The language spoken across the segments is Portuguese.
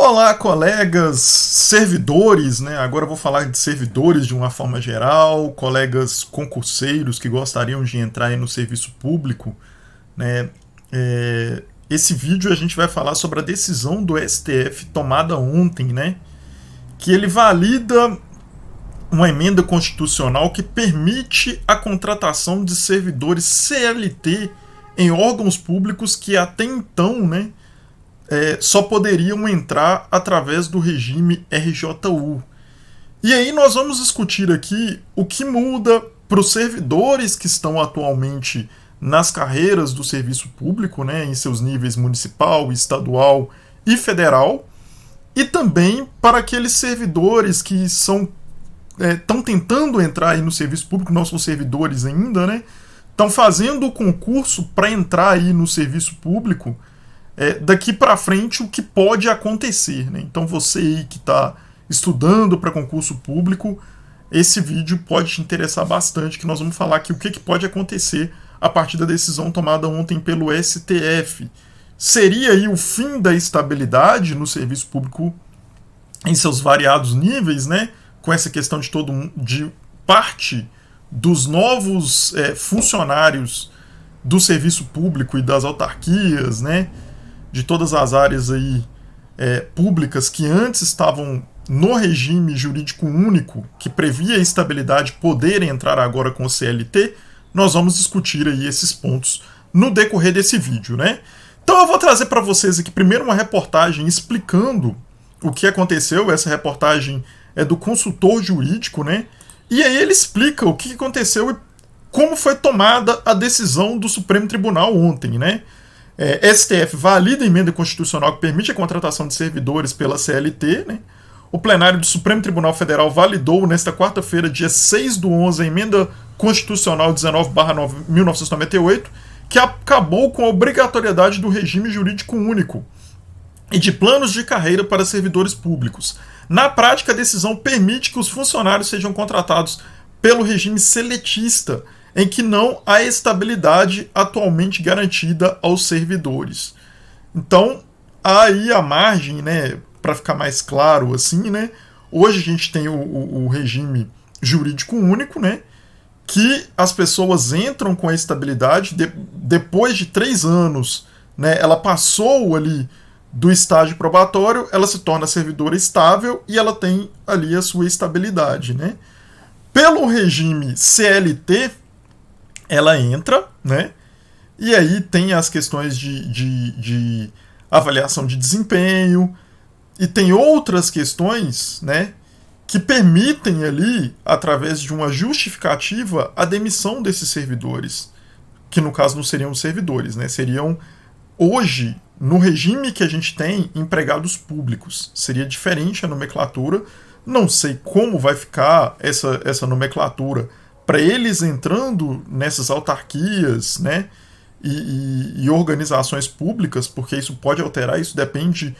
Olá, colegas servidores, né? Agora eu vou falar de servidores de uma forma geral, colegas concurseiros que gostariam de entrar aí no serviço público, né? Esse vídeo a gente vai falar sobre a decisão do STF tomada ontem, né? Que ele valida uma emenda constitucional que permite a contratação de servidores CLT em órgãos públicos que até então, né? Só poderiam entrar através do regime RJU. E aí nós vamos discutir aqui o que muda para os servidores que estão atualmente nas carreiras do serviço público, né, em seus níveis municipal, estadual e federal, e também para aqueles servidores que estão tentando entrar aí no serviço público, não são servidores ainda, né, estão fazendo o concurso para entrar aí no serviço público. Daqui para frente o que pode acontecer, né? Então você aí que está estudando para concurso público, esse vídeo pode te interessar bastante, que nós vamos falar aqui o que pode acontecer a partir da decisão tomada ontem pelo STF. Seria aí o fim da estabilidade no serviço público em seus variados níveis, né? Com essa questão de parte dos novos funcionários do serviço público e das autarquias, né? De todas as áreas aí públicas que antes estavam no regime jurídico único, que previa a estabilidade, poderem entrar agora com o CLT, nós vamos discutir aí esses pontos no decorrer desse vídeo, né? Então eu vou trazer para vocês aqui primeiro uma reportagem explicando o que aconteceu. Essa reportagem é do consultor jurídico, né? E aí ele explica o que aconteceu e como foi tomada a decisão do Supremo Tribunal ontem, né? STF valida a emenda constitucional que permite a contratação de servidores pela CLT, né? O plenário do Supremo Tribunal Federal validou nesta quarta-feira, dia 6/11, a emenda constitucional 19/1998, que acabou com a obrigatoriedade do regime jurídico único e de planos de carreira para servidores públicos. Na prática, a decisão permite que os funcionários sejam contratados pelo regime seletista, em que não há estabilidade atualmente garantida aos servidores. Então, há aí a margem, né, para ficar mais claro assim, né? Hoje a gente tem o regime jurídico único, né, que as pessoas entram com a estabilidade depois de 3 anos, né? Ela passou ali do estágio probatório, ela se torna servidora estável e ela tem ali a sua estabilidade, né? Pelo regime CLT, ela entra, né? E aí tem as questões de avaliação de desempenho e tem outras questões, né, que permitem ali, através de uma justificativa, a demissão desses servidores, que no caso não seriam servidores, né? Seriam, hoje, no regime que a gente tem, empregados públicos. Seria diferente a nomenclatura. Não sei como vai ficar essa nomenclatura para eles entrando nessas autarquias, né, e organizações públicas, porque isso pode alterar, isso depende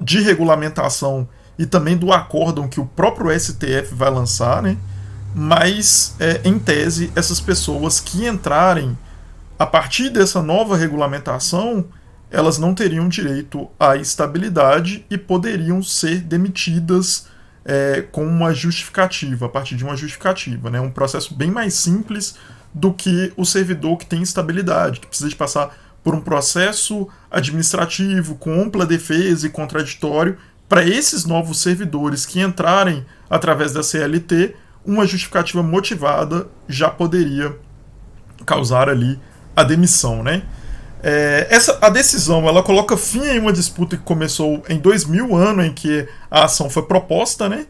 de regulamentação e também do acórdão que o próprio STF vai lançar, né, mas, em tese, essas pessoas que entrarem a partir dessa nova regulamentação, elas não teriam direito à estabilidade e poderiam ser demitidas com uma justificativa, a partir de uma justificativa, né? Um processo bem mais simples do que o servidor que tem estabilidade, que precisa de passar por um processo administrativo com ampla defesa e contraditório. Para esses novos servidores que entrarem através da CLT, uma justificativa motivada já poderia causar ali a demissão, né? A decisão ela coloca fim em uma disputa que começou em 2000, ano em que a ação foi proposta, né?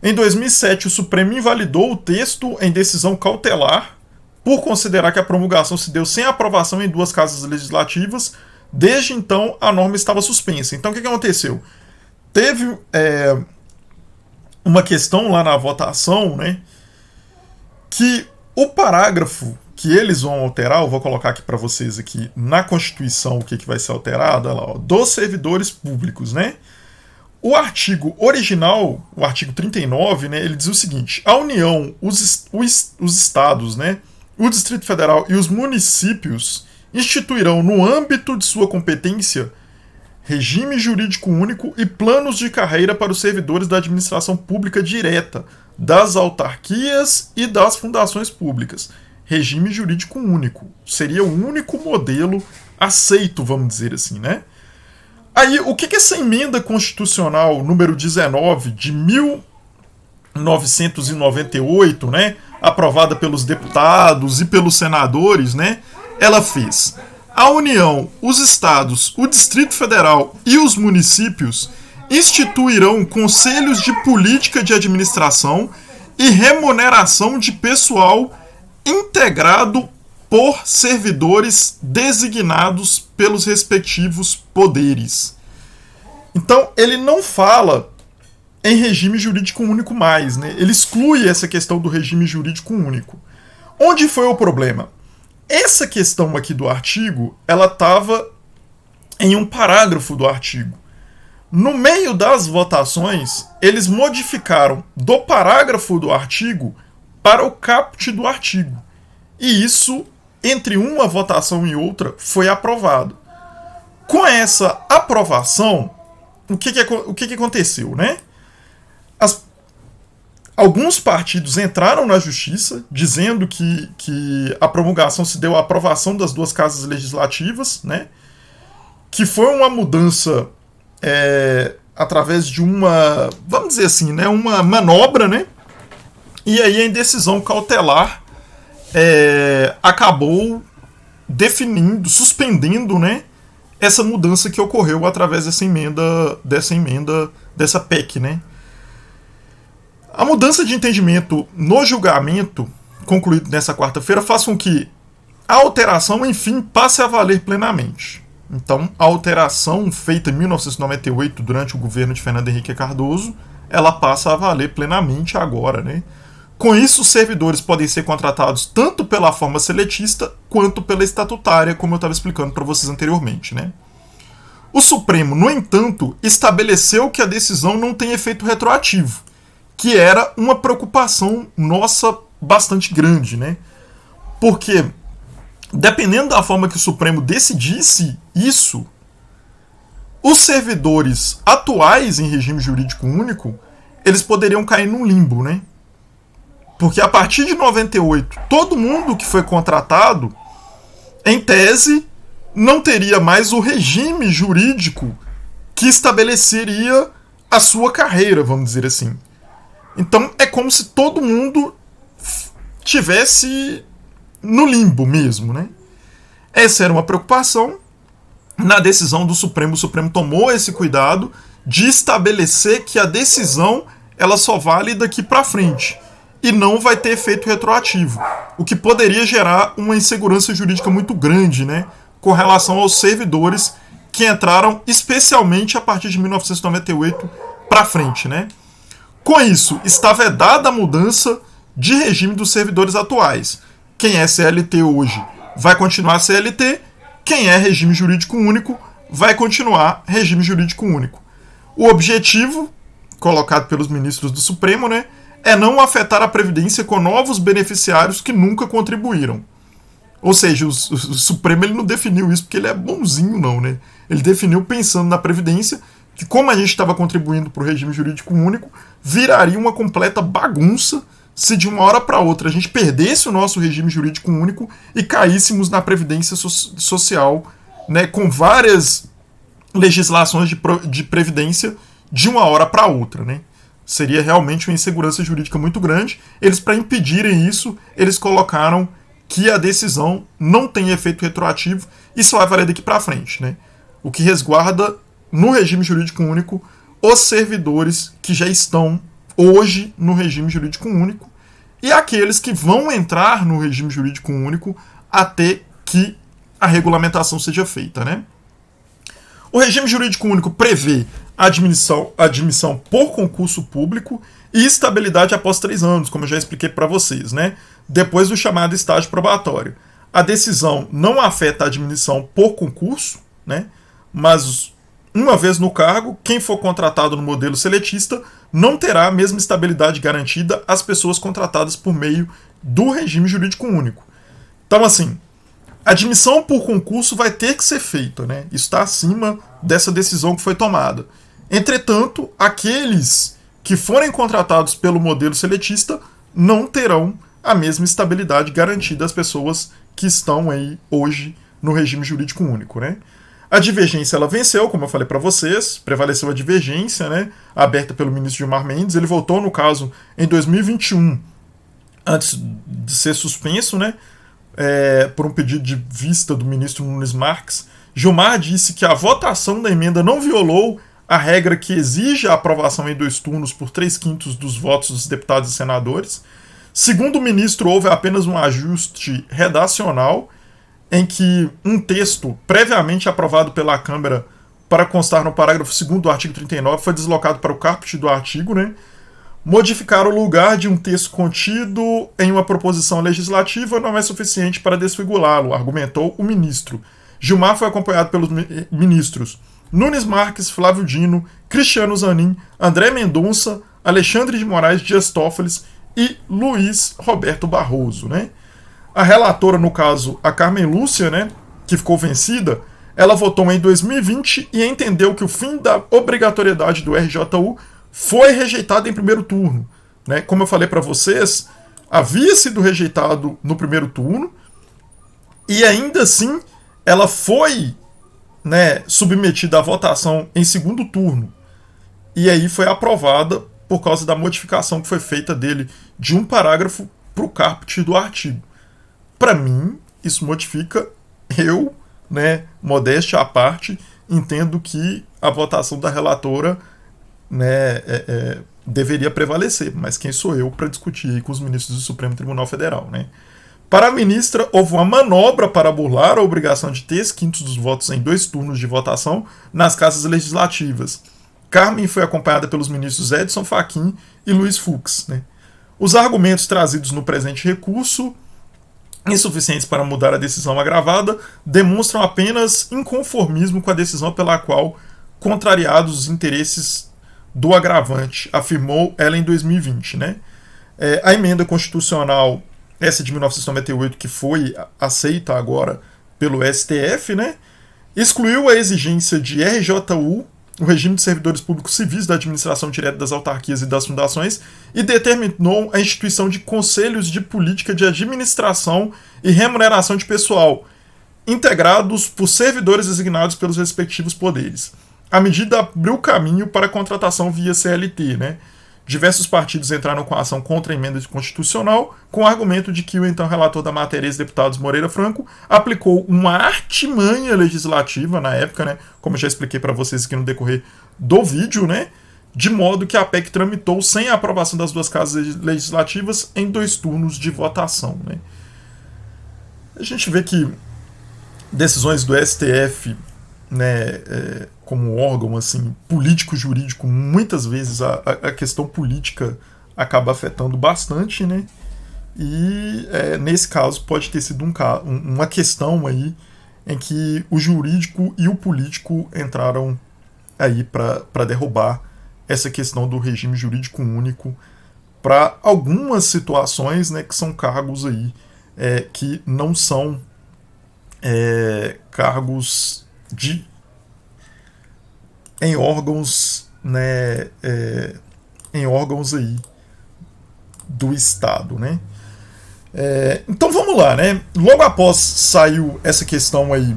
Em 2007, o Supremo invalidou o texto em decisão cautelar por considerar que a promulgação se deu sem aprovação em 2 casas legislativas. Desde então, a norma estava suspensa. Então, o que aconteceu? Teve uma questão lá na votação, né, que o parágrafo que eles vão alterar, eu vou colocar aqui para vocês aqui na Constituição o que vai ser alterado, olha lá, ó, dos servidores públicos, né? O artigo original, o artigo 39, né, ele diz o seguinte: a União, os estados, né, o Distrito Federal e os municípios instituirão no âmbito de sua competência regime jurídico único e planos de carreira para os servidores da administração pública direta, das autarquias e das fundações públicas. Regime jurídico único. Seria o único modelo aceito, vamos dizer assim, né? Aí, o que essa emenda constitucional número 19 de 1998, né, aprovada pelos deputados e pelos senadores, né, ela fez? A União, os estados, o Distrito Federal e os municípios instituirão conselhos de política de administração e remuneração de pessoal integrado por servidores designados pelos respectivos poderes. Então, ele não fala em regime jurídico único mais, né? Ele exclui essa questão do regime jurídico único. Onde foi o problema? Essa questão aqui do artigo, ela estava em um parágrafo do artigo. No meio das votações, eles modificaram do parágrafo do artigo para o caput do artigo. E isso, entre uma votação e outra, foi aprovado. Com essa aprovação, o que aconteceu, né? Alguns partidos entraram na justiça, dizendo que a promulgação se deu à aprovação das duas casas legislativas, né? Que foi uma mudança através de uma, vamos dizer assim, né? Uma manobra, né? E aí a indecisão cautelar acabou definindo, suspendendo, né? Essa mudança que ocorreu através dessa PEC, né? A mudança de entendimento no julgamento, concluído nessa quarta-feira, faz com que a alteração, enfim, passe a valer plenamente. Então, a alteração feita em 1998, durante o governo de Fernando Henrique Cardoso, ela passa a valer plenamente agora, né? Com isso, os servidores podem ser contratados tanto pela forma seletista quanto pela estatutária, como eu estava explicando para vocês anteriormente, né? O Supremo, no entanto, estabeleceu que a decisão não tem efeito retroativo, que era uma preocupação nossa bastante grande, né? Porque, dependendo da forma que o Supremo decidisse isso, os servidores atuais em regime jurídico único, eles poderiam cair num limbo, né? Porque a partir de 98, todo mundo que foi contratado, em tese, não teria mais o regime jurídico que estabeleceria a sua carreira, vamos dizer assim. Então é como se todo mundo tivesse no limbo mesmo, né? Essa era uma preocupação. Na decisão do Supremo, o Supremo tomou esse cuidado de estabelecer que a decisão ela só vale daqui para frente e não vai ter efeito retroativo, o que poderia gerar uma insegurança jurídica muito grande, né, com relação aos servidores que entraram especialmente a partir de 1998 para frente, né? Com isso, está vedada a mudança de regime dos servidores atuais. Quem é CLT hoje vai continuar CLT, quem é regime jurídico único vai continuar regime jurídico único. O objetivo, colocado pelos ministros do Supremo, né, é não afetar a Previdência com novos beneficiários que nunca contribuíram. Ou seja, o Supremo ele não definiu isso porque ele é bonzinho, não, né? Ele definiu pensando na Previdência, que como a gente estava contribuindo para o regime jurídico único, viraria uma completa bagunça se de uma hora para outra a gente perdesse o nosso regime jurídico único e caíssemos na Previdência Social, né, com várias legislações de Previdência de uma hora para outra, né? Seria realmente uma insegurança jurídica muito grande. Eles, para impedirem isso, eles colocaram que a decisão não tem efeito retroativo e só vai valer daqui para frente, né? O que resguarda no regime jurídico único os servidores que já estão hoje no regime jurídico único e aqueles que vão entrar no regime jurídico único até que a regulamentação seja feita, né? O regime jurídico único prevê a admissão por concurso público e estabilidade após 3 anos, como eu já expliquei para vocês, né? Depois do chamado estágio probatório. A decisão não afeta a admissão por concurso, né? Mas uma vez no cargo, quem for contratado no modelo seletista não terá a mesma estabilidade garantida às pessoas contratadas por meio do regime jurídico único. Então, assim, A admissão por concurso vai ter que ser feita, né? Isso está acima dessa decisão que foi tomada. Entretanto, aqueles que forem contratados pelo modelo seletista não terão a mesma estabilidade garantida às pessoas que estão aí hoje no regime jurídico único, né? A divergência ela venceu, como eu falei para vocês, prevaleceu a divergência, né, aberta pelo ministro Gilmar Mendes. Ele votou no caso em 2021, antes de ser suspenso, né, por um pedido de vista do ministro Nunes Marques. Gilmar disse que a votação da emenda não violou a regra que exige a aprovação em 2 turnos por 3/5 dos votos dos deputados e senadores. Segundo o ministro, houve apenas um ajuste redacional em que um texto previamente aprovado pela Câmara para constar no parágrafo 2º do artigo 39 foi deslocado para o caput do artigo, né? Modificar o lugar de um texto contido em uma proposição legislativa não é suficiente para desfigurá-lo, argumentou o ministro. Gilmar foi acompanhado pelos ministros Nunes Marques, Flávio Dino, Cristiano Zanin, André Mendonça, Alexandre de Moraes, Dias Toffoli e Luiz Roberto Barroso, né? A relatora, no caso, a Carmen Lúcia, né, que ficou vencida, ela votou em 2020 e entendeu que o fim da obrigatoriedade do RJU foi rejeitado em primeiro turno, né? Como eu falei para vocês, havia sido rejeitado no primeiro turno e ainda assim ela foi, né, submetida à votação em segundo turno. E aí foi aprovada por causa da modificação que foi feita dele de um parágrafo para o caput do artigo. Para mim, isso modifica. Eu, né, modéstia à parte, entendo que a votação da relatora, né, deveria prevalecer. Mas quem sou eu para discutir aí com os ministros do Supremo Tribunal Federal, né? Para a ministra, houve uma manobra para burlar a obrigação de 3/5 dos votos em 2 turnos de votação nas casas legislativas. Carmen foi acompanhada pelos ministros Edson Fachin e Luiz Fux, né? Os argumentos trazidos no presente recurso, insuficientes para mudar a decisão agravada, demonstram apenas inconformismo com a decisão pela qual contrariados os interesses do agravante, afirmou ela em 2020, né? A emenda constitucional, essa de 1998, que foi aceita agora pelo STF, né, excluiu a exigência de RJU, o regime de servidores públicos civis da administração direta das autarquias e das fundações, e determinou a instituição de conselhos de política de administração e remuneração de pessoal, integrados por servidores designados pelos respectivos poderes. A medida abriu caminho para a contratação via CLT, né? Diversos partidos entraram com a ação contra a emenda constitucional, com o argumento de que o então relator da matéria, ex-deputado Moreira Franco, aplicou uma artimanha legislativa na época, né, como eu já expliquei para vocês aqui no decorrer do vídeo, né, de modo que a PEC tramitou sem a aprovação das 2 casas legislativas em 2 turnos de votação, né. A gente vê que decisões do STF, né, como órgão assim, político-jurídico, muitas vezes a questão política acaba afetando bastante, né? E nesse caso pode ter sido uma questão aí em que o jurídico e o político entraram aí para derrubar essa questão do regime jurídico único para algumas situações, né, que são cargos aí que não são cargos em órgãos, né, em órgãos aí do Estado, né? Então vamos lá, né? Logo após saiu essa questão aí,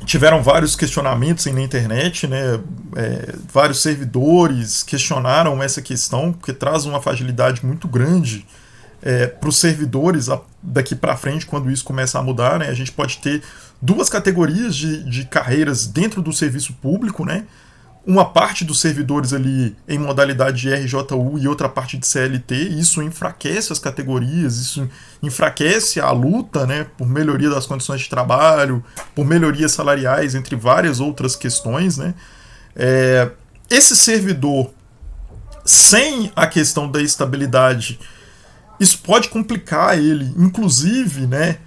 tiveram vários questionamentos aí na internet, né? Vários servidores questionaram essa questão, porque traz uma fragilidade muito grande para os servidores daqui para frente, quando isso começa a mudar, né? A gente pode ter 2 categorias de carreiras dentro do serviço público, né? Uma parte dos servidores ali em modalidade de RJU e outra parte de CLT. Isso enfraquece as categorias, isso enfraquece a luta, né, por melhoria das condições de trabalho, por melhorias salariais, entre várias outras questões, né? Esse servidor, sem a questão da estabilidade, isso pode complicar ele, inclusive, né,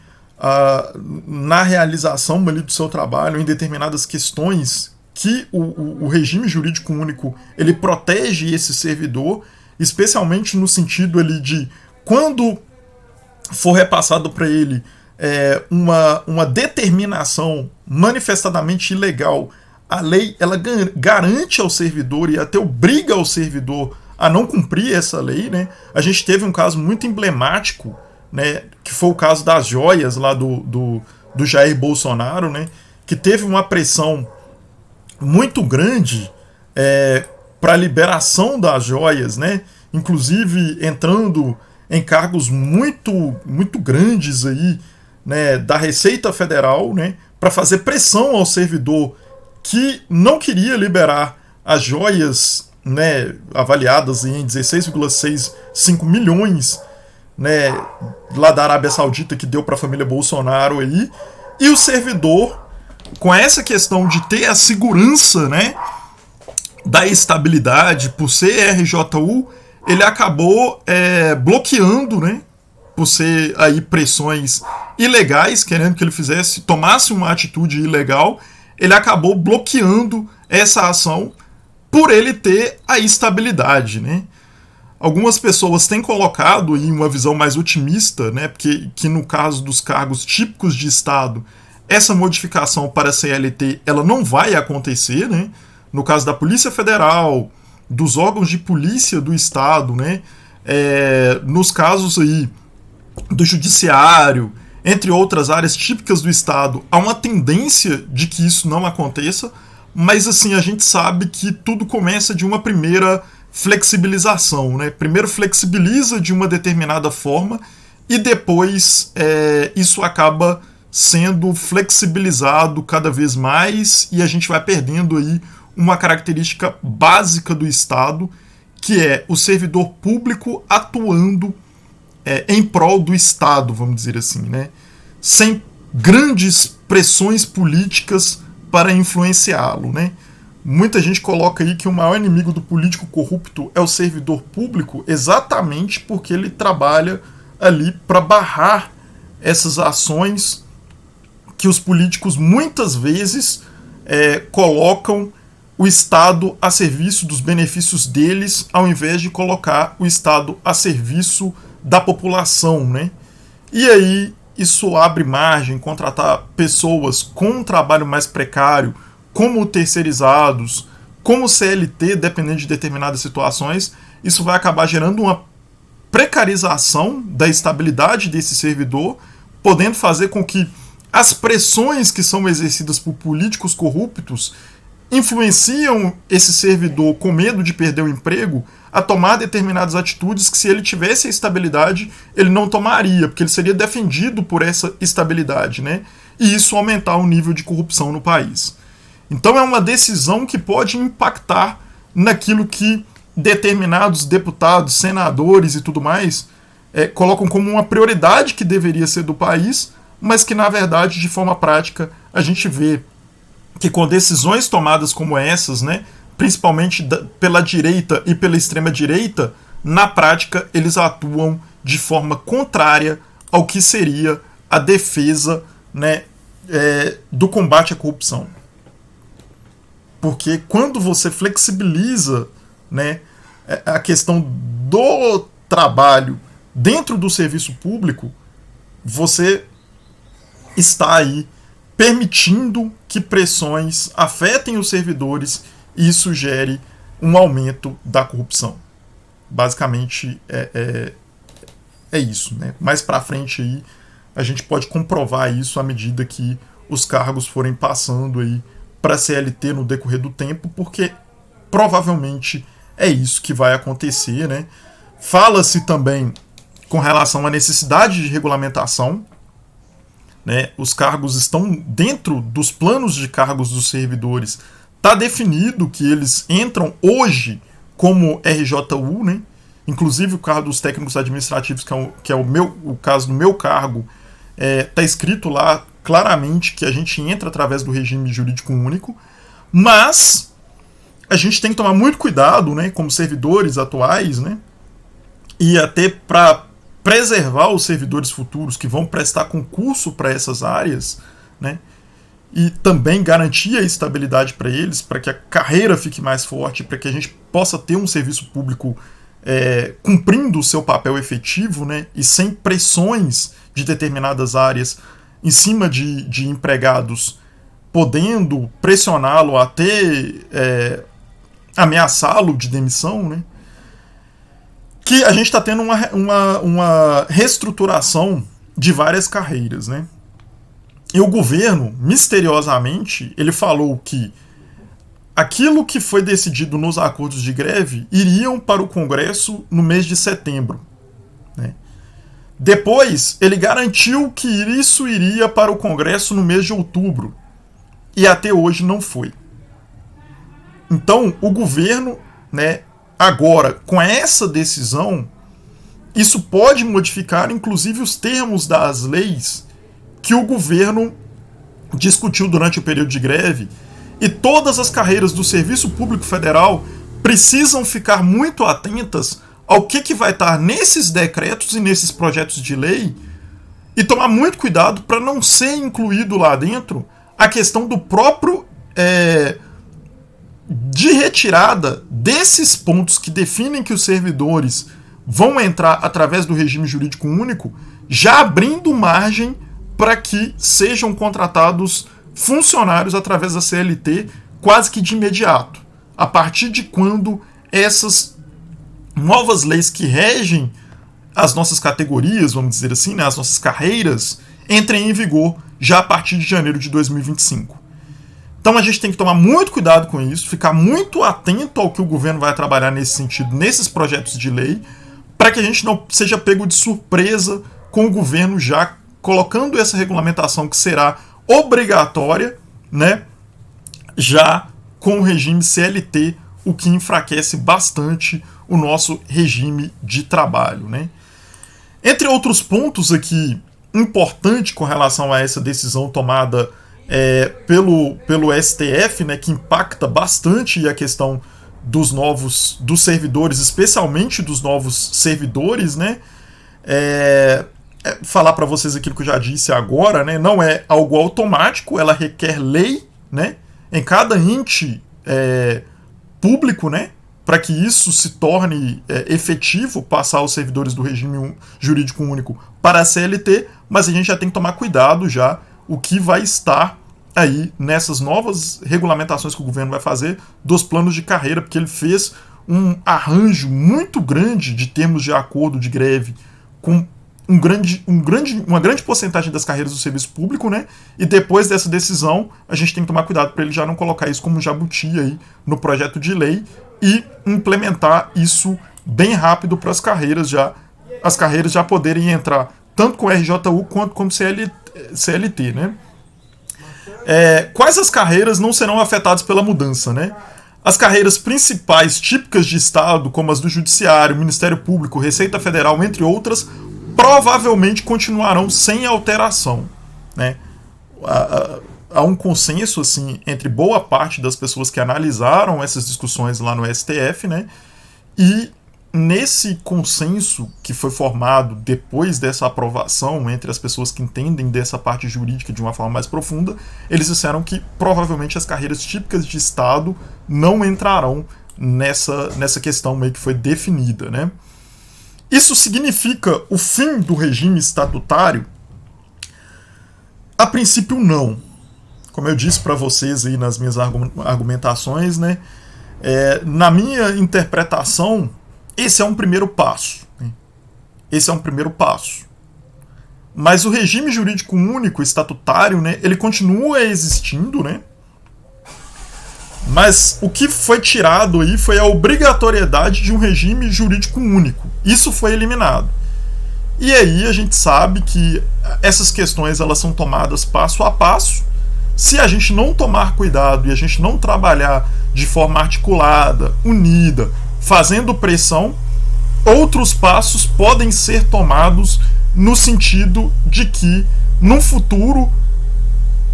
na realização ali do seu trabalho em determinadas questões que o regime jurídico único ele protege esse servidor, especialmente no sentido ali de quando for repassado para ele uma determinação manifestadamente ilegal, a lei ela garante ao servidor e até obriga ao servidor a não cumprir essa lei, né? A gente teve um caso muito emblemático, né, que foi o caso das joias lá do Jair Bolsonaro, né, que teve uma pressão muito grande para a liberação das joias, né, inclusive entrando em cargos muito grandes aí, né, da Receita Federal, né, para fazer pressão ao servidor que não queria liberar as joias, né, avaliadas em 16,65 milhões, né, lá da Arábia Saudita, que deu para a família Bolsonaro aí, e o servidor, com essa questão de ter a segurança, né, da estabilidade por ser RJU, ele acabou bloqueando, né, por ser aí pressões ilegais, querendo que ele tomasse uma atitude ilegal, ele acabou bloqueando essa ação por ele ter a estabilidade, né? Algumas pessoas têm colocado aí uma visão mais otimista, né, porque que no caso dos cargos típicos de Estado, essa modificação para a CLT ela não vai acontecer, né? No caso da Polícia Federal, dos órgãos de polícia do Estado, né? Nos casos aí do Judiciário, entre outras áreas típicas do Estado, há uma tendência de que isso não aconteça, mas assim, a gente sabe que tudo começa de uma primeira flexibilização, né? Primeiro flexibiliza de uma determinada forma e depois isso acaba sendo flexibilizado cada vez mais e a gente vai perdendo aí uma característica básica do Estado, que é o servidor público atuando em prol do Estado, vamos dizer assim, né? Sem grandes pressões políticas para influenciá-lo, né? Muita gente coloca aí que o maior inimigo do político corrupto é o servidor público, exatamente porque ele trabalha ali para barrar essas ações que os políticos muitas vezes colocam o Estado a serviço dos benefícios deles, ao invés de colocar o Estado a serviço da população, né? E aí isso abre margem, contratar pessoas com um trabalho mais precário, como terceirizados, como CLT, dependendo de determinadas situações, isso vai acabar gerando uma precarização da estabilidade desse servidor, podendo fazer com que as pressões que são exercidas por políticos corruptos influenciam esse servidor com medo de perder o emprego a tomar determinadas atitudes que, se ele tivesse a estabilidade, ele não tomaria, porque ele seria defendido por essa estabilidade, né? E isso aumentar o nível de corrupção no país. Então é uma decisão que pode impactar naquilo que determinados deputados, senadores e tudo mais colocam como uma prioridade que deveria ser do país, mas que, na verdade, de forma prática, a gente vê que com decisões tomadas como essas, né, principalmente pela direita e pela extrema-direita, na prática eles atuam de forma contrária ao que seria a defesa, né, do combate à corrupção. Porque quando você flexibiliza, né, a questão do trabalho dentro do serviço público, você está aí permitindo que pressões afetem os servidores e isso gere um aumento da corrupção. Basicamente é isso, né? Mais para frente aí a gente pode comprovar isso à medida que os cargos forem passando aí para a CLT no decorrer do tempo, porque provavelmente é isso que vai acontecer, né? Fala-se também com relação à necessidade de regulamentação, né? Os cargos estão dentro dos planos de cargos dos servidores. Está definido que eles entram hoje como RJU, né? Inclusive o cargo dos técnicos administrativos, que é o caso do meu cargo, está escrito lá claramente que a gente entra através do regime jurídico único, mas a gente tem que tomar muito cuidado, né, como servidores atuais, né, e até para preservar os servidores futuros que vão prestar concurso para essas áreas, né, e também garantir a estabilidade para eles, para que a carreira fique mais forte, para que a gente possa ter um serviço público cumprindo o seu papel efetivo, né, e sem pressões de determinadas áreas em cima de empregados, podendo pressioná-lo até ameaçá-lo de demissão, né? Que a gente está tendo uma reestruturação de várias carreiras, né? E o governo, misteriosamente, ele falou que aquilo que foi decidido nos acordos de greve iriam para o Congresso no mês de setembro, né? Depois, ele garantiu que isso iria para o Congresso no mês de outubro. E até hoje não foi. Então, o governo, né, agora, com essa decisão, isso pode modificar, inclusive, os termos das leis que o governo discutiu durante o período de greve. E todas as carreiras do Serviço Público Federal precisam ficar muito atentas ao que vai estar nesses decretos e nesses projetos de lei e tomar muito cuidado para não ser incluído lá dentro a questão do próprio de retirada desses pontos que definem que os servidores vão entrar através do regime jurídico único, já abrindo margem para que sejam contratados funcionários através da CLT quase que de imediato, a partir de quando essas novas leis que regem as nossas categorias, vamos dizer assim, né, as nossas carreiras, entrem em vigor já a partir de janeiro de 2025. Então a gente tem que tomar muito cuidado com isso, ficar muito atento ao que o governo vai trabalhar nesse sentido, nesses projetos de lei, para que a gente não seja pego de surpresa com o governo já colocando essa regulamentação que será obrigatória, né, já com o regime CLT, o que enfraquece bastante o nosso regime de trabalho, né? Entre outros pontos aqui importante com relação a essa decisão tomada pelo STF, né, que impacta bastante a questão dos servidores, especialmente dos novos servidores, né? Falar para vocês aquilo que eu já disse agora, né? Não é algo automático, ela requer lei, né, em cada ente público, né, para que isso se torne efetivo, passar os servidores do regime jurídico único para a CLT, mas a gente já tem que tomar cuidado já o que vai estar aí nessas novas regulamentações que o governo vai fazer dos planos de carreira, porque ele fez um arranjo muito grande de termos de acordo de greve com uma grande porcentagem das carreiras do serviço público, né? E depois dessa decisão, a gente tem que tomar cuidado para ele já não colocar isso como jabuti aí no projeto de lei e implementar isso bem rápido para as carreiras já poderem entrar tanto com RJU quanto com CLT, né? Quais as carreiras não serão afetadas pela mudança, né? As carreiras principais típicas de Estado, como as do Judiciário, Ministério Público, Receita Federal, entre outras, provavelmente continuarão sem alteração, né? Há um consenso assim, entre boa parte das pessoas que analisaram essas discussões lá no STF, né? E nesse consenso que foi formado depois dessa aprovação entre as pessoas que entendem dessa parte jurídica de uma forma mais profunda, eles disseram que provavelmente as carreiras típicas de Estado não entrarão nessa questão meio que foi definida, né? Isso significa o fim do regime estatutário? A princípio, não. Como eu disse para vocês aí nas minhas argumentações, né? Na minha interpretação, esse é um primeiro passo. Né? Esse é um primeiro passo. Mas o regime jurídico único estatutário, né, ele continua existindo, né? Mas o que foi tirado aí foi a obrigatoriedade de um regime jurídico único. Isso foi eliminado. E aí a gente sabe que essas questões elas são tomadas passo a passo. Se a gente não tomar cuidado e a gente não trabalhar de forma articulada, unida, fazendo pressão, outros passos podem ser tomados no sentido de que, no futuro,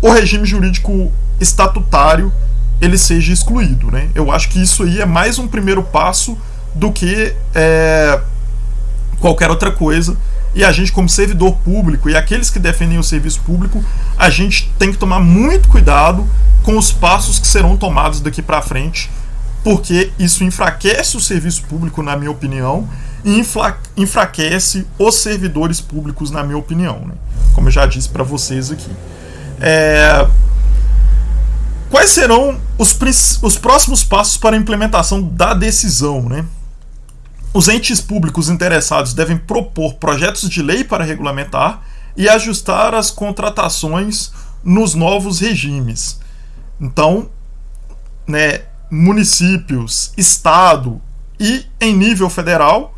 o regime jurídico estatutário ele seja excluído, né? Eu acho que isso aí é mais um primeiro passo do que qualquer outra coisa. E a gente, como servidor público e aqueles que defendem o serviço público, a gente tem que tomar muito cuidado com os passos que serão tomados daqui para frente, porque isso enfraquece o serviço público, na minha opinião, e enfraquece os servidores públicos, na minha opinião, né? Como eu já disse para vocês aqui. Quais serão os próximos passos para a implementação da decisão, né? Os entes públicos interessados devem propor projetos de lei para regulamentar e ajustar as contratações nos novos regimes. Então, né, municípios, estado e em nível federal,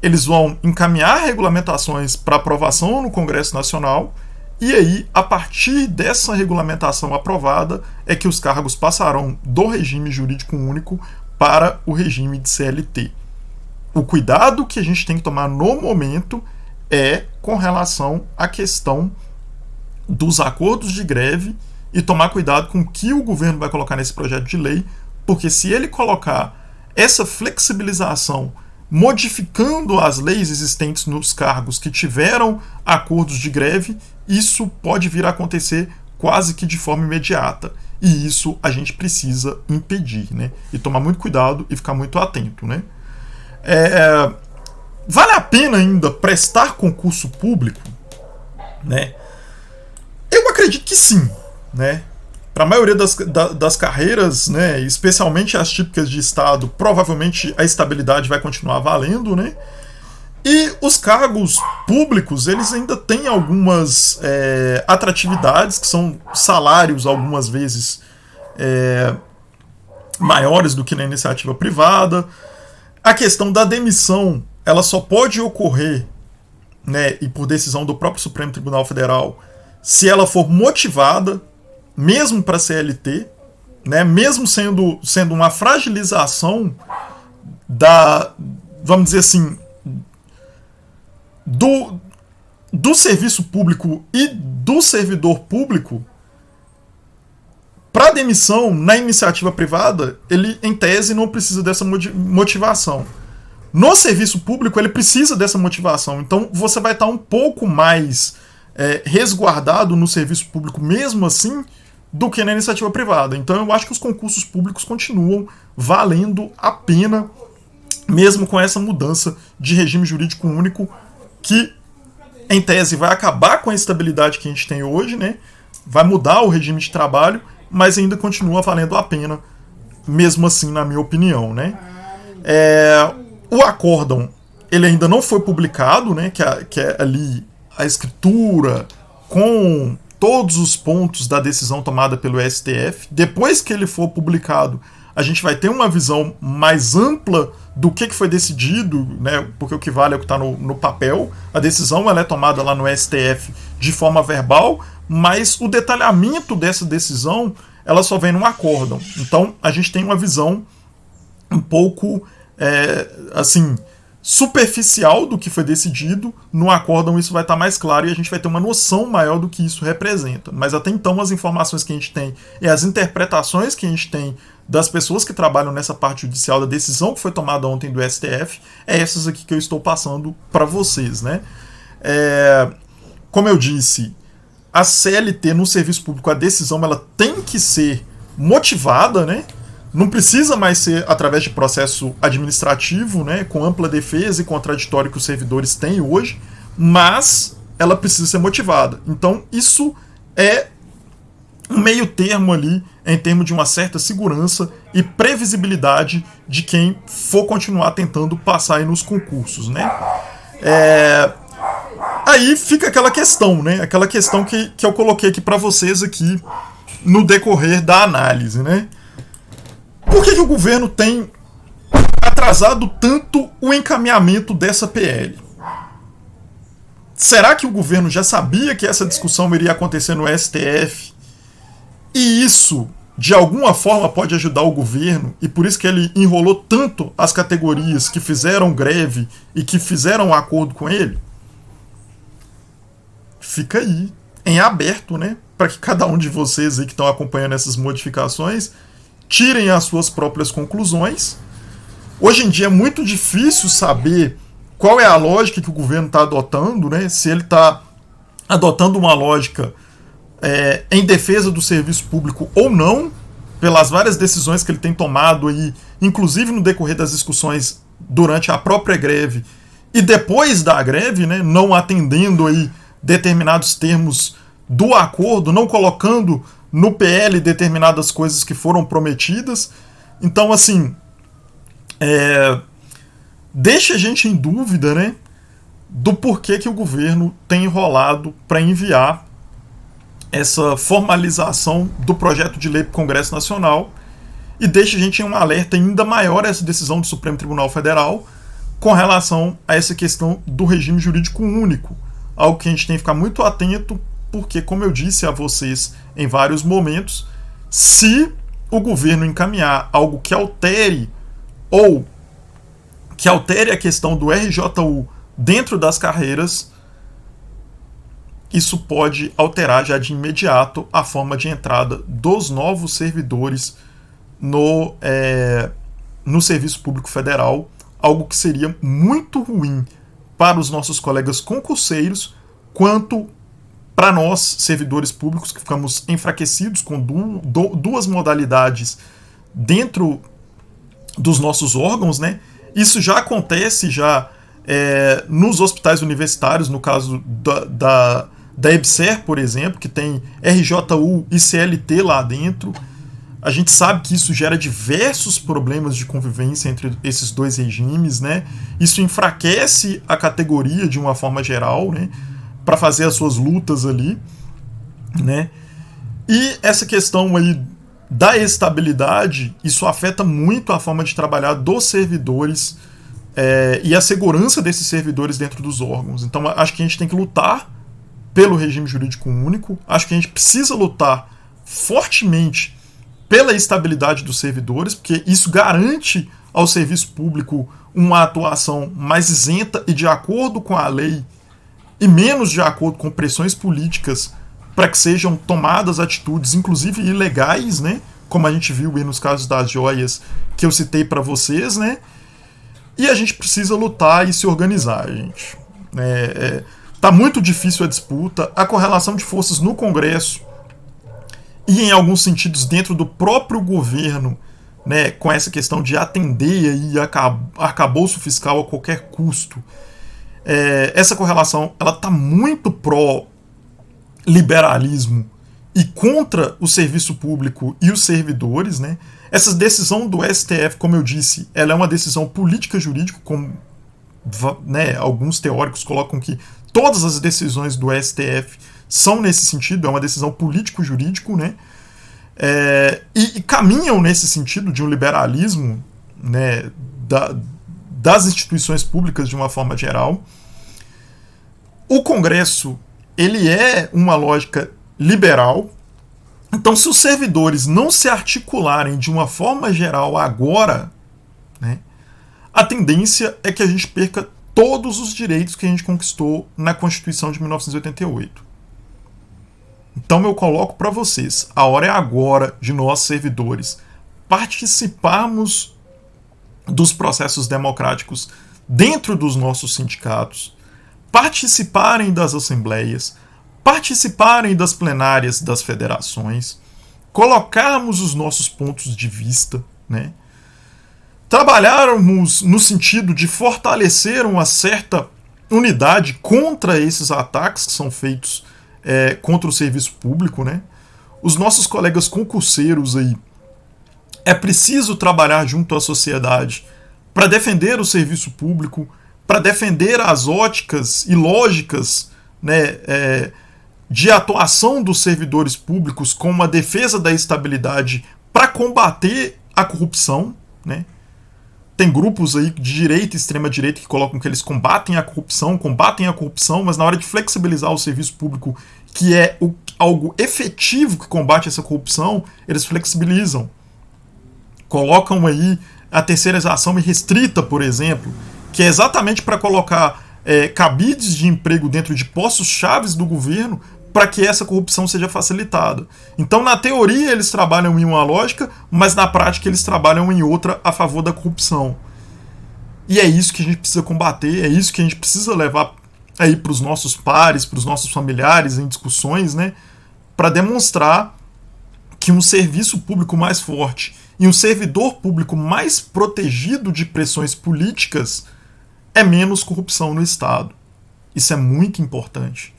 eles vão encaminhar regulamentações para aprovação no Congresso Nacional, e aí, a partir dessa regulamentação aprovada, é que os cargos passarão do regime jurídico único para o regime de CLT. O cuidado que a gente tem que tomar no momento é com relação à questão dos acordos de greve e tomar cuidado com o que o governo vai colocar nesse projeto de lei, porque se ele colocar essa flexibilização modificando as leis existentes nos cargos que tiveram acordos de greve, isso pode vir a acontecer quase que de forma imediata. E isso a gente precisa impedir, né? E tomar muito cuidado e ficar muito atento, né? Vale a pena ainda prestar concurso público, né? Eu acredito que sim, né? Para a maioria das carreiras, né, especialmente as típicas de Estado, provavelmente a estabilidade vai continuar valendo, né? E os cargos públicos, eles ainda têm algumas atratividades, que são salários, algumas vezes, maiores do que na iniciativa privada. A questão da demissão, ela só pode ocorrer, né, e por decisão do próprio Supremo Tribunal Federal, se ela for motivada, mesmo para CLT, né, mesmo sendo uma fragilização da, vamos dizer assim, do serviço público e do servidor público, para demissão na iniciativa privada, ele, em tese, não precisa dessa motivação. No serviço público, ele precisa dessa motivação. Então, você vai estar um pouco mais resguardado no serviço público, mesmo assim, do que na iniciativa privada. Então, eu acho que os concursos públicos continuam valendo a pena, mesmo com essa mudança de regime jurídico único, que, em tese, vai acabar com a estabilidade que a gente tem hoje, né? Vai mudar o regime de trabalho, mas ainda continua valendo a pena, mesmo assim, na minha opinião, né? O acórdão, ele ainda não foi publicado, né? Que é ali a escritura com todos os pontos da decisão tomada pelo STF. Depois que ele for publicado, a gente vai ter uma visão mais ampla do que foi decidido, né? Porque o que vale é o que está no papel. A decisão ela é tomada lá no STF de forma verbal, mas o detalhamento dessa decisão ela só vem no acórdão. Então a gente tem uma visão um pouco assim, superficial do que foi decidido. No acórdão isso vai estar mais claro e a gente vai ter uma noção maior do que isso representa. Mas até então as informações que a gente tem e as interpretações que a gente tem das pessoas que trabalham nessa parte judicial da decisão que foi tomada ontem do STF, é essas aqui que eu estou passando para vocês, né? Como eu disse, a CLT no serviço público, a decisão ela tem que ser motivada, né? Não precisa mais ser através de processo administrativo, né, com ampla defesa e contraditório que os servidores têm hoje, mas ela precisa ser motivada. Então, isso é um meio termo ali, em termos de uma certa segurança e previsibilidade de quem for continuar tentando passar aí nos concursos, né? Aí fica aquela questão, né? Aquela questão que eu coloquei aqui para vocês aqui no decorrer da análise, né? Por que o governo tem atrasado tanto o encaminhamento dessa PL? Será que o governo já sabia que essa discussão iria acontecer no STF? E isso, de alguma forma, pode ajudar o governo, e por isso que ele enrolou tanto as categorias que fizeram greve e que fizeram um acordo com ele? Fica aí, em aberto, né? Para que cada um de vocês aí que estão acompanhando essas modificações tirem as suas próprias conclusões. Hoje em dia é muito difícil saber qual é a lógica que o governo está adotando, né? Se ele está adotando uma lógica em defesa do serviço público ou não, pelas várias decisões que ele tem tomado aí, inclusive no decorrer das discussões durante a própria greve e depois da greve, né, não atendendo aí determinados termos do acordo, não colocando no PL determinadas coisas que foram prometidas. Então, assim, deixa a gente em dúvida, né, do porquê que o governo tem enrolado para enviar essa formalização do projeto de lei para o Congresso Nacional, e deixa a gente em um alerta ainda maior a essa decisão do Supremo Tribunal Federal com relação a essa questão do regime jurídico único, algo que a gente tem que ficar muito atento, porque, como eu disse a vocês em vários momentos, se o governo encaminhar algo que altere ou que altere a questão do RJU dentro das carreiras, isso pode alterar já de imediato a forma de entrada dos novos servidores no Serviço Público Federal, algo que seria muito ruim para os nossos colegas concurseiros, quanto para nós, servidores públicos, que ficamos enfraquecidos com duas modalidades dentro dos nossos órgãos, né? Isso já acontece nos hospitais universitários, no caso da EBSER, por exemplo, que tem RJU e CLT lá dentro. A gente sabe que isso gera diversos problemas de convivência entre esses dois regimes, né? Isso enfraquece a categoria de uma forma geral, né? Para fazer as suas lutas ali, né? E essa questão aí da estabilidade, isso afeta muito a forma de trabalhar dos servidores e a segurança desses servidores dentro dos órgãos. Então, acho que a gente tem que lutar pelo regime jurídico único, acho que a gente precisa lutar fortemente pela estabilidade dos servidores, porque isso garante ao serviço público uma atuação mais isenta e de acordo com a lei e menos de acordo com pressões políticas para que sejam tomadas atitudes, inclusive ilegais, né? Como a gente viu aí nos casos das joias que eu citei para vocês, né? E a gente precisa lutar e se organizar, gente. Tá muito difícil a disputa, a correlação de forças no Congresso e em alguns sentidos dentro do próprio governo, né, com essa questão de atender aí arcabouço fiscal a qualquer custo. Essa correlação ela está muito pró-liberalismo e contra o serviço público e os servidores, né? Essa decisão do STF, como eu disse, ela é uma decisão política jurídica, como, né, alguns teóricos colocam que todas as decisões do STF são nesse sentido, é uma decisão político-jurídico, né? E caminham nesse sentido de um liberalismo, né, das instituições públicas de uma forma geral. O Congresso, ele é uma lógica liberal. Então, se os servidores não se articularem de uma forma geral agora, né, a tendência é que a gente perca todos os direitos que a gente conquistou na Constituição de 1988. Então eu coloco para vocês, a hora é agora de nós, servidores, participarmos dos processos democráticos dentro dos nossos sindicatos, participarem das assembleias, participarem das plenárias das federações, colocarmos os nossos pontos de vista, né? Trabalharmos no sentido de fortalecer uma certa unidade contra esses ataques que são feitos contra o serviço público, né? Os nossos colegas concurseiros aí, é preciso trabalhar junto à sociedade para defender o serviço público, para defender as óticas e lógicas, né, de atuação dos servidores públicos com uma defesa da estabilidade para combater a corrupção, né? Tem grupos aí de direita e extrema-direita que colocam que eles combatem a corrupção, mas na hora de flexibilizar o serviço público, que é algo efetivo que combate essa corrupção, eles flexibilizam. Colocam aí a terceirização irrestrita, por exemplo, que é exatamente para colocar cabides de emprego dentro de postos chaves do governo para que essa corrupção seja facilitada. Então, na teoria, eles trabalham em uma lógica, mas na prática eles trabalham em outra a favor da corrupção. E é isso que a gente precisa combater, é isso que a gente precisa levar aí para os nossos pares, para os nossos familiares em discussões, né, para demonstrar que um serviço público mais forte e um servidor público mais protegido de pressões políticas é menos corrupção no Estado. Isso é muito importante.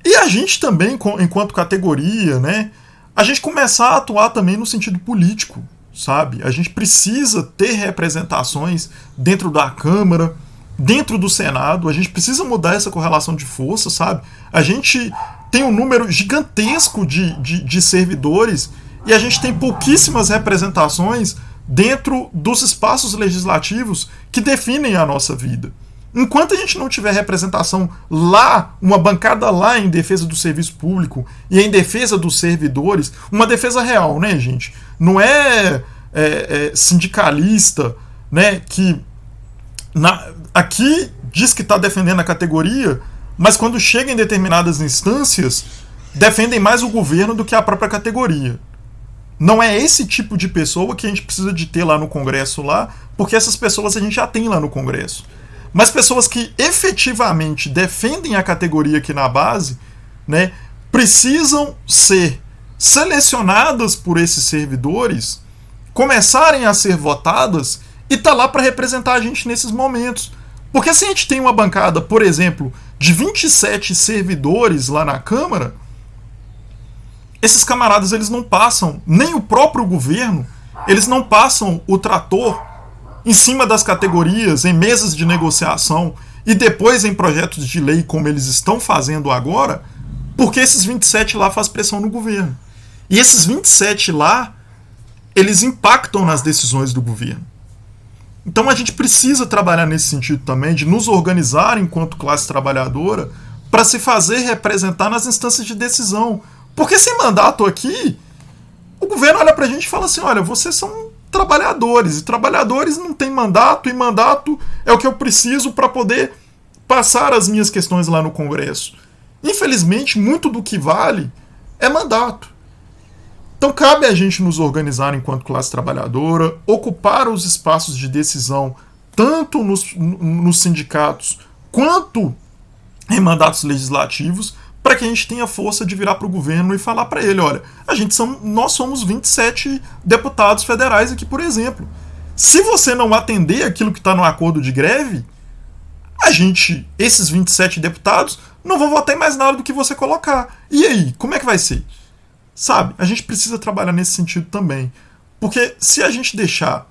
E a gente também, enquanto categoria, né, a gente começar a atuar também no sentido político, sabe? A gente precisa ter representações dentro da Câmara, dentro do Senado, a gente precisa mudar essa correlação de força, sabe? A gente tem um número gigantesco de servidores e a gente tem pouquíssimas representações dentro dos espaços legislativos que definem a nossa vida. Enquanto a gente não tiver representação lá, uma bancada lá em defesa do serviço público e em defesa dos servidores, uma defesa real, né, gente? Não é, sindicalista, né, que aqui diz que está defendendo a categoria, mas quando chega em determinadas instâncias, defendem mais o governo do que a própria categoria. Não é esse tipo de pessoa que a gente precisa de ter lá no Congresso, lá, porque essas pessoas a gente já tem lá no Congresso. Mas pessoas que efetivamente defendem a categoria aqui na base, né, precisam ser selecionadas por esses servidores, começarem a ser votadas e tá lá para representar a gente nesses momentos. Porque se a gente tem uma bancada, por exemplo, de 27 servidores lá na Câmara, esses camaradas eles não passam, nem o próprio governo, eles não passam o trator em cima das categorias, em mesas de negociação e depois em projetos de lei como eles estão fazendo agora, porque esses 27 lá fazem pressão no governo. E esses 27 lá, eles impactam nas decisões do governo. Então a gente precisa trabalhar nesse sentido também, de nos organizar enquanto classe trabalhadora para se fazer representar nas instâncias de decisão. Porque sem mandato aqui, o governo olha pra gente e fala assim, olha, vocês são trabalhadores, e trabalhadores não têm mandato, e mandato é o que eu preciso para poder passar as minhas questões lá no Congresso. Infelizmente, muito do que vale é mandato. Então cabe a gente nos organizar enquanto classe trabalhadora, ocupar os espaços de decisão, tanto nos sindicatos quanto em mandatos legislativos, para que a gente tenha força de virar para o governo e falar para ele, olha, nós somos 27 deputados federais aqui, por exemplo. Se você não atender aquilo que está no acordo de greve, esses 27 deputados, não vão votar em mais nada do que você colocar. E aí, como é que vai ser? Sabe, a gente precisa trabalhar nesse sentido também. Porque se a gente deixar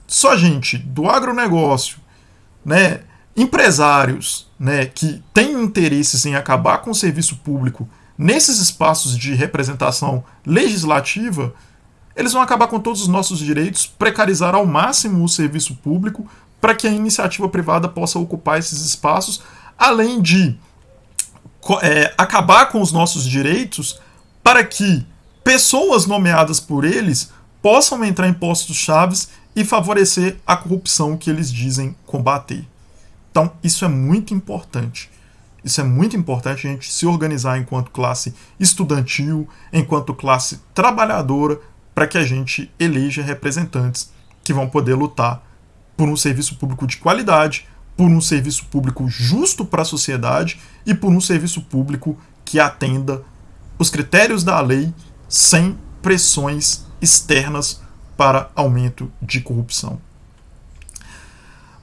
só gente do agronegócio, né, empresários, né, que têm interesses em acabar com o serviço público nesses espaços de representação legislativa, eles vão acabar com todos os nossos direitos, precarizar ao máximo o serviço público para que a iniciativa privada possa ocupar esses espaços, além de acabar com os nossos direitos para que pessoas nomeadas por eles possam entrar em postos chaves e favorecer a corrupção que eles dizem combater. Então, isso é muito importante. Isso é muito importante a gente se organizar enquanto classe estudantil, enquanto classe trabalhadora, para que a gente eleja representantes que vão poder lutar por um serviço público de qualidade, por um serviço público justo para a sociedade e por um serviço público que atenda os critérios da lei sem pressões externas para aumento de corrupção.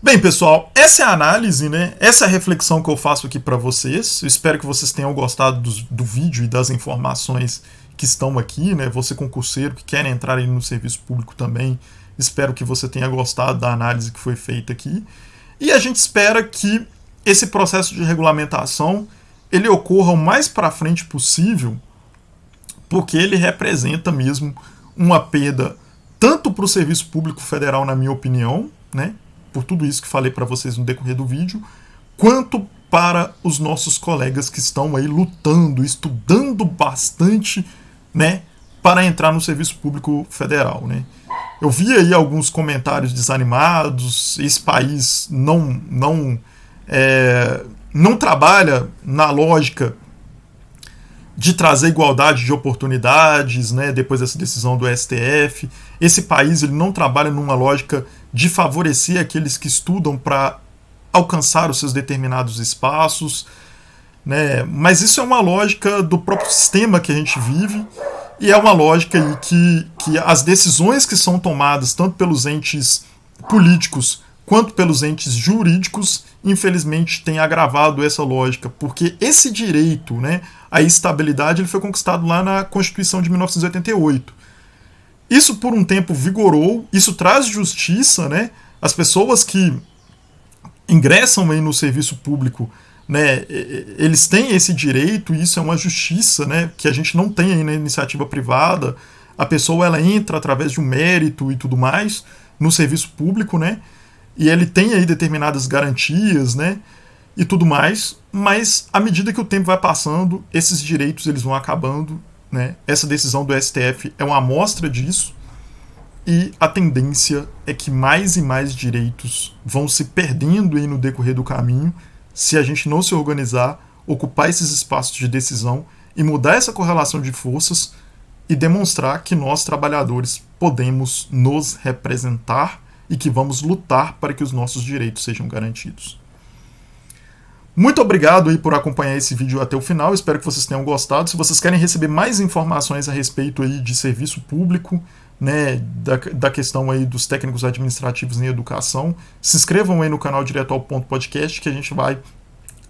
Bem, pessoal, essa é a análise, né? Essa é a reflexão que eu faço aqui para vocês. Eu espero que vocês tenham gostado do vídeo e das informações que estão aqui, né? Você concurseiro que quer entrar aí no serviço público também, espero que você tenha gostado da análise que foi feita aqui. E a gente espera que esse processo de regulamentação ele ocorra o mais para frente possível, porque ele representa mesmo uma perda tanto para o serviço público federal, na minha opinião, né? Por tudo isso que falei para vocês no decorrer do vídeo, quanto para os nossos colegas que estão aí lutando, estudando bastante, né, para entrar no serviço público federal, né. Eu vi aí alguns comentários desanimados, esse país não trabalha na lógica de trazer igualdade de oportunidades, né, depois dessa decisão do STF. Esse país ele não trabalha numa lógica de favorecer aqueles que estudam para alcançar os seus determinados espaços, né? Mas isso é uma lógica do próprio sistema que a gente vive e é uma lógica aí que as decisões que são tomadas tanto pelos entes políticos quanto pelos entes jurídicos, infelizmente tem agravado essa lógica, porque esse direito, né, à estabilidade, ele foi conquistado lá na Constituição de 1988. Isso por um tempo vigorou, isso traz justiça, né? As pessoas que ingressam aí no serviço público, né, eles têm esse direito, e isso é uma justiça, né, que a gente não tem aí na iniciativa privada. A pessoa ela entra através de um mérito e tudo mais no serviço público, né? E ele tem aí determinadas garantias, né? E tudo mais, mas à medida que o tempo vai passando, esses direitos eles vão acabando, né? Essa decisão do STF é uma amostra disso, e a tendência é que mais e mais direitos vão se perdendo aí no decorrer do caminho se a gente não se organizar, ocupar esses espaços de decisão e mudar essa correlação de forças e demonstrar que nós, trabalhadores, podemos nos representar e que vamos lutar para que os nossos direitos sejam garantidos. Muito obrigado aí por acompanhar esse vídeo até o final, espero que vocês tenham gostado. Se vocês querem receber mais informações a respeito aí de serviço público, né, da questão aí dos técnicos administrativos em educação, se inscrevam aí no canal Direto ao Ponto Podcast, que a gente vai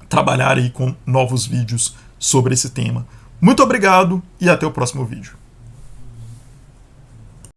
trabalhar aí com novos vídeos sobre esse tema. Muito obrigado e até o próximo vídeo.